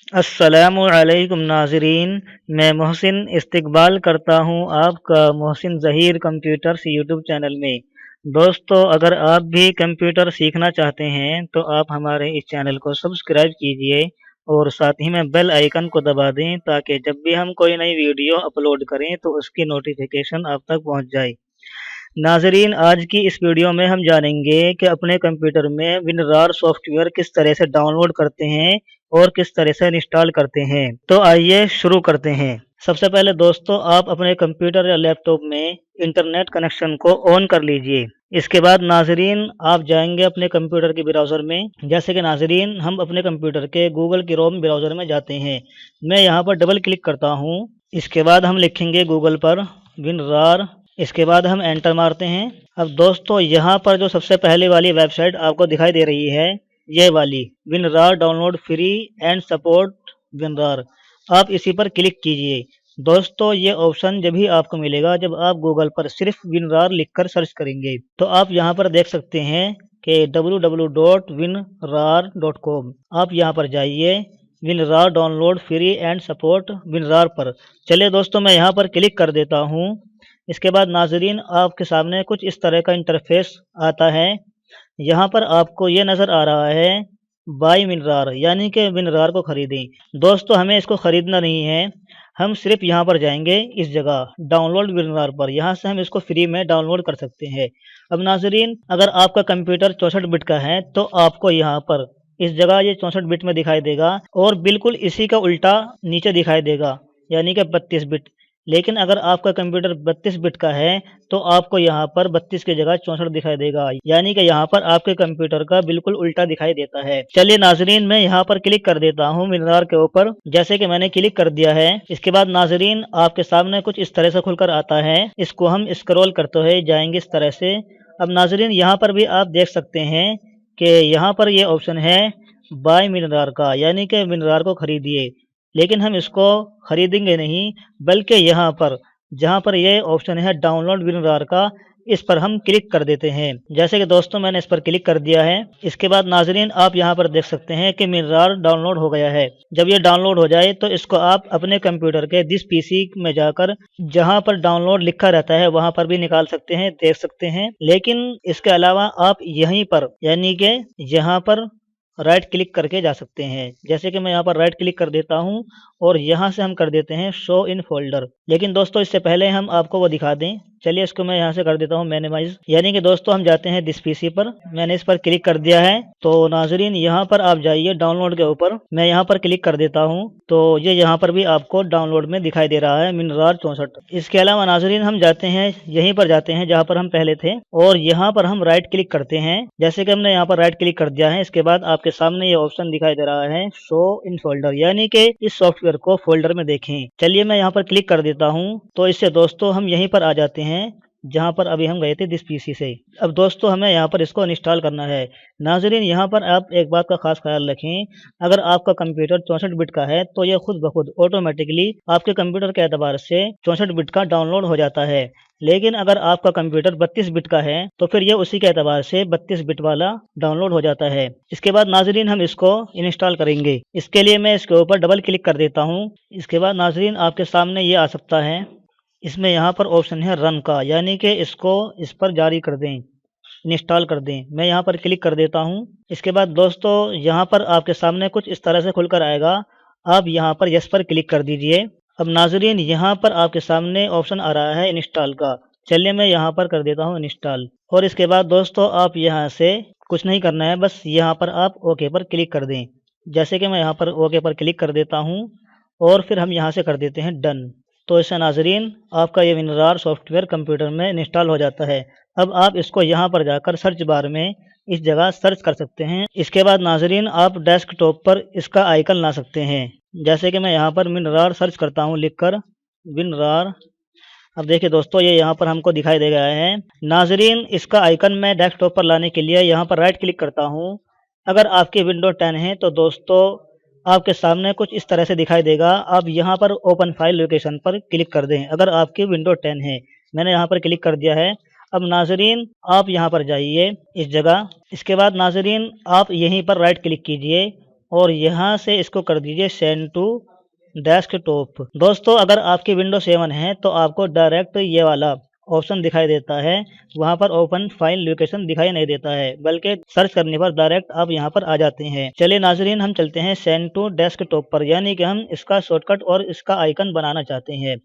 अस्सलामु अलैकुम नाज़रीन। मैं मोहसिन इस्तकबाल करता हूं आपका Mohsin Zaheer computers YouTube channel में। दोस्तों, अगर आप भी कंप्यूटर सीखना चाहते हैं तो आप हमारे इस चैनल को सब्सक्राइब कीजिए और साथ ही में बेल आइकन को दबा दें ताकि जब भी हम कोई नई वीडियो अपलोड करें तो उसकी नोटिफिकेशन आप तक पहुंच जाए। नाजरीन, आज की इस वीडियो में हम जानेंगे कि अपने कंप्यूटर में WinRAR सॉफ्टवेयर किस तरह से डाउनलोड करते हैं और किस तरह से इंस्टॉल करते हैं। तो आइए शुरू करते हैं। सबसे पहले दोस्तों, आप अपने कंप्यूटर या लैपटॉप में इंटरनेट कनेक्शन को ऑन कर लीजिए। इसके बाद नाजरीन, आप जाएंगे अपने कंप्यूटर के ब्राउज़र में। जैसे कि नाजरीन, हम अपने कंप्यूटर के गूगल क्रोम ब्राउज़र में जाते हैं। मैं यहाँ पर डबल क्लिक करता हूँ। इसके बाद हम लिखेंगे गूगल पर WinRAR। इसके बाद हम एंटर मारते हैं। अब दोस्तों, यहाँ पर जो सबसे पहले वाली वेबसाइट आपको दिखाई दे रही है, ये वाली WinRAR download free and support WinRAR, आप इसी पर क्लिक कीजिए। दोस्तों, ये ऑप्शन जब भी आपको मिलेगा जब आप गूगल पर सिर्फ WinRAR लिखकर सर्च करेंगे। तो आप यहाँ पर देख सकते हैं कि www.winrar.com, आप यहाँ पर जाइए। WinRAR download free and support WinRAR पर चलिए दोस्तों, मैं यहाँ पर क्लिक कर देता हूँ। इसके बाद नाजरीन, आपके सामने कुछ इस तरह का इंटरफेस आता है। यहाँ पर आपको ये नज़र आ रहा है बाय WinRAR, यानी कि WinRAR को खरीदें। दोस्तों, हमें इसको ख़रीदना नहीं है, हम सिर्फ यहाँ पर जाएंगे इस जगह डाउनलोड WinRAR पर। यहाँ से हम इसको फ्री में डाउनलोड कर सकते हैं। अब नाजरीन, अगर आपका कंप्यूटर 64 बिट का है तो आपको यहाँ पर इस जगह ये 64 बिट में दिखाई देगा और बिल्कुल इसी का उल्टा नीचे दिखाई देगा, यानी कि 32 बिट। लेकिन अगर आपका कंप्यूटर 32 बिट का है तो आपको यहाँ पर 32 की जगह 64 दिखाई देगा, यानी कि यहाँ पर आपके कंप्यूटर का बिल्कुल उल्टा दिखाई देता है। चलिए नाजरीन, मैं यहाँ पर क्लिक कर देता हूँ WinRAR के ऊपर। जैसे कि मैंने क्लिक कर दिया है। इसके बाद नाजरीन, आपके सामने कुछ इस तरह से खुलकर आता है। इसको हम स्क्रॉल करते हुए जाएंगे इस तरह से। अब नाजरीन, यहाँ पर भी आप देख सकते हैं कि यहाँ पर ये ऑप्शन है बाय WinRAR का, यानी कि WinRAR को खरीदिए। लेकिन हम इसको खरीदेंगे नहीं, बल्कि यहाँ पर जहाँ पर ये ऑप्शन है डाउनलोड WinRAR का, इस पर हम क्लिक कर देते हैं। जैसे कि दोस्तों, मैंने इस पर क्लिक कर दिया है। इसके बाद नाजरीन, आप यहाँ पर देख सकते हैं कि WinRAR डाउनलोड हो गया है। जब ये डाउनलोड हो जाए तो इसको आप अपने कंप्यूटर के दिस पीसी में जाकर जहाँ पर डाउनलोड लिखा रहता है वहाँ पर भी निकाल सकते हैं, देख सकते हैं। लेकिन इसके अलावा आप यहीं पर, यानी कि यहाँ पर राइट क्लिक करके जा सकते हैं। जैसे कि मैं यहाँ पर राइट क्लिक कर देता हूँ और यहाँ से हम कर देते हैं शो इन फोल्डर। लेकिन दोस्तों, इससे पहले हम आपको वो दिखा दें। चलिए, इसको मैं यहाँ से कर देता हूँ मिनिमाइज, यानी कि दोस्तों हम जाते हैं दिस पीसी पर। मैंने इस पर क्लिक कर दिया है। तो नाजरीन, यहाँ पर आप जाइए डाउनलोड के ऊपर। मैं यहाँ पर क्लिक कर देता हूँ तो ये यहाँ पर भी आपको डाउनलोड में दिखाई दे रहा है WinRAR 64। इसके अलावा नाजरीन, हम जाते हैं यहीं पर जाते हैं जहाँ पर हम पहले थे और यहाँ पर हम राइट क्लिक करते हैं। जैसे कि हमने यहाँ पर राइट क्लिक कर दिया है। इसके बाद आपके सामने ये ऑप्शन दिखाई दे रहा है शो इन फोल्डर, यानी कि इस सॉफ्टवेयर को फोल्डर में देखें। चलिए, मैं यहाँ पर क्लिक कर देता हूँ। तो इससे दोस्तों हम यहीं पर आ जाते हैं जहाँ पर अभी हम गए थे दिस पीसी से। अब दोस्तों, हमें यहाँ पर इसको इंस्टॉल करना है। नाजरीन, यहाँ पर आप एक बात का खास ख्याल रखें, अगर आपका कंप्यूटर 64 बिट का है तो यह खुद ब खुद ऑटोमेटिकली आपके कंप्यूटर के एतबार से 64 बिट का डाउनलोड हो जाता है। लेकिन अगर आपका कंप्यूटर 32 बिट का है तो फिर यह उसी के एतबार से 32 बिट वाला डाउनलोड हो जाता है। इसके बाद नाजरीन, हम इसको इंस्टॉल करेंगे। इसके लिए मैं इसके ऊपर डबल क्लिक कर देता हूँ। इसके बाद नाजरीन, आपके सामने ये आ सकता है। इसमें यहाँ पर ऑप्शन है रन का, यानी कि इसको इस पर जारी कर दें, इंस्टॉल कर दें। मैं यहाँ पर क्लिक कर देता हूँ। इसके बाद दोस्तों, यहाँ पर आपके सामने कुछ इस तरह से खुलकर आएगा। आप यहाँ पर यस पर क्लिक कर दीजिए। अब नाजरीन, यहाँ पर आपके सामने ऑप्शन आ रहा है इंस्टॉल का। चलिए, मैं यहाँ पर कर देता हूँ इंस्टॉल। और इसके बाद दोस्तों, आप यहाँ से कुछ नहीं करना है, बस यहाँ पर आप ओके पर क्लिक कर दें। जैसे कि मैं यहाँ पर ओके पर क्लिक कर देता हूँ और फिर हम यहाँ से कर देते हैं डन। तो इससे नाजरीन, आपका ये WinRAR सॉफ्टवेयर कंप्यूटर में इंस्टॉल हो जाता है। अब आप इसको यहाँ पर जाकर सर्च बार में इस जगह सर्च कर सकते हैं। इसके बाद नाजरीन, आप डेस्कटॉप पर इसका आइकन ला सकते हैं। जैसे कि मैं यहाँ पर WinRAR सर्च करता हूँ लिखकर WinRAR। अब देखिए दोस्तों, ये यहाँ पर हमको दिखाई दे गया है। नाजरीन, इसका आइकन मैं डेस्कटॉप पर लाने के लिए यहाँ पर राइट क्लिक करता हूँ। अगर आपकी विंडो 10 है तो दोस्तों आपके सामने कुछ इस तरह से दिखाई देगा। आप यहाँ पर ओपन फाइल लोकेशन पर क्लिक कर दें अगर आपकी विंडो 10 है। मैंने यहाँ पर क्लिक कर दिया है। अब नाजरीन, आप यहाँ पर जाइए इस जगह। इसके बाद नाजरीन, आप यहीं पर राइट क्लिक कीजिए और यहाँ से इसको कर दीजिए सेंड टू डेस्कटॉप। दोस्तों अगर आपकी विंडो 7 है तो आपको डायरेक्ट ये वाला ऑप्शन दिखाई देता है, वहां पर ओपन फाइल लोकेशन दिखाई नहीं देता है, बल्कि सर्च करने पर डायरेक्ट आप यहां पर आ जाते हैं। चलिए नाजरीन, हम चलते हैं सेंड टू डेस्कटॉप पर, यानी कि हम इसका शॉर्टकट और इसका आइकन बनाना चाहते हैं।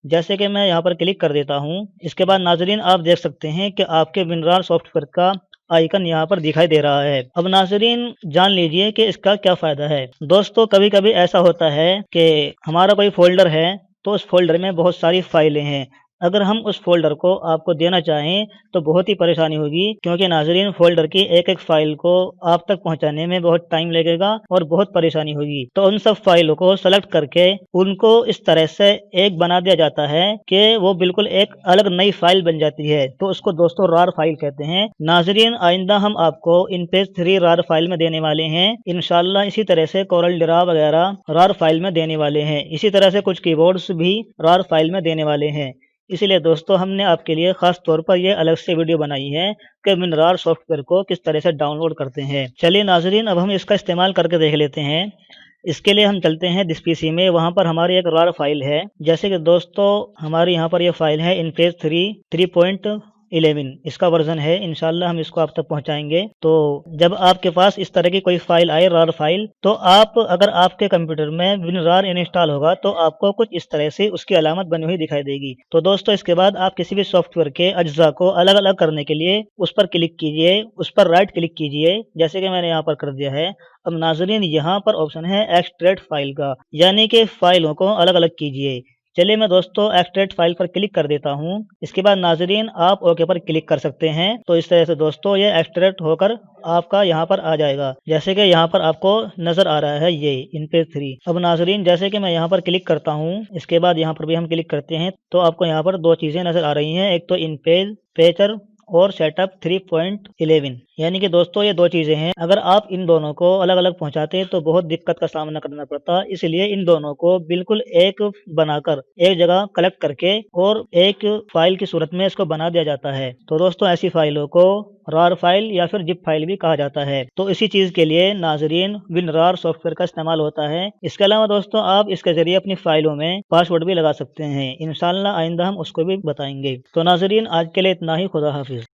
जैसे कि मैं यहाँ पर क्लिक कर देता हूँ। इसके बाद नाजरीन आप देख सकते हैं कि आपके विनरार सॉफ्टवेयर का आइकन यहाँ पर दिखाई दे रहा है। अब नाजरीन जान लीजिए कि इसका क्या फायदा है। दोस्तों कभी कभी ऐसा होता है कि हमारा कोई फोल्डर है तो उस फोल्डर में बहुत सारी फाइलें हैं। अगर हम उस फोल्डर को आपको देना चाहें तो बहुत ही परेशानी होगी, क्योंकि नाजरीन फोल्डर की एक एक फाइल को आप तक पहुंचाने में बहुत टाइम लगेगा और बहुत परेशानी होगी। तो उन सब फाइलों को सेलेक्ट करके उनको इस तरह से एक बना दिया जाता है कि वो बिल्कुल एक अलग नई फाइल बन जाती है। तो उसको दोस्तों रार फाइल कहते हैं। नाजरीन आइंदा हम आपको InPage 3 रार फाइल में देने वाले हैं इंशाल्लाह। इसी तरह से कोरल ड्रा वगैरह रार फाइल में देने वाले हैं। इसी तरह से कुछ कीबोर्ड्स भी रार फाइल में देने वाले हैं। इसलिए दोस्तों हमने आपके लिए खास तौर पर यह अलग से वीडियो बनाई है कि विनरार सॉफ्टवेयर को किस तरह से डाउनलोड करते हैं। चलिए नाजरीन अब हम इसका इस्तेमाल करके देख लेते हैं। इसके लिए हम चलते हैं दिस पीसी में, वहां पर हमारी एक रार फाइल है। जैसे कि दोस्तों हमारी यहाँ पर यह फाइल है InPage 3.11 इसका वर्जन है। इंशाल्लाह हम इसको आप तक पहुंचाएंगे। तो जब आपके पास इस तरह की कोई फाइल आए रार फाइल, तो आप अगर आपके कंप्यूटर में विनरार इंस्टॉल होगा तो आपको कुछ इस तरह से उसकी अलामत बनी हुई दिखाई देगी। तो दोस्तों इसके बाद आप किसी भी सॉफ्टवेयर के अज्जा को अलग अलग करने के लिए उस पर क्लिक कीजिए, उस पर राइट क्लिक कीजिए जैसे कि मैंने यहाँ पर कर दिया है। अब नाजरीन यहाँ पर ऑप्शन है एक्सट्रैक्ट फाइल का, यानी कि फाइलों को अलग अलग कीजिए। चलिए मैं दोस्तों एक्सट्रैक्ट फाइल पर क्लिक कर देता हूँ। इसके बाद नाजरीन आप ओके पर क्लिक कर सकते हैं। तो इस तरह से दोस्तों ये एक्सट्रैक्ट होकर आपका यहाँ पर आ जाएगा, जैसे कि यहाँ पर आपको नजर आ रहा है ये InPage 3। अब नाजरीन जैसे कि मैं यहाँ पर क्लिक करता हूँ, इसके बाद यहाँ पर भी हम क्लिक करते हैं तो आपको यहाँ पर दो चीजें नजर आ रही हैं, एक तो InPage फीचर और सेटअप 3.11, यानी कि दोस्तों ये दो चीजें हैं। अगर आप इन दोनों को अलग अलग पहुंचाते हैं तो बहुत दिक्कत का सामना करना पड़ता, इसलिए इन दोनों को बिल्कुल एक बनाकर एक जगह कलेक्ट करके और एक फाइल की सूरत में इसको बना दिया जाता है। तो दोस्तों ऐसी फाइलों को रार फाइल या फिर जिप फाइल भी कहा जाता है। तो इसी चीज के लिए नाजरीन विनरार सॉफ्टवेयर का इस्तेमाल होता है। इसके अलावा दोस्तों आप इसके जरिए अपनी फाइलों में पासवर्ड भी लगा सकते हैं। इंशाल्लाह आइंदा हम उसको भी बताएंगे। तो नाजरीन आज के लिए इतना ही। खुदा हाफिज।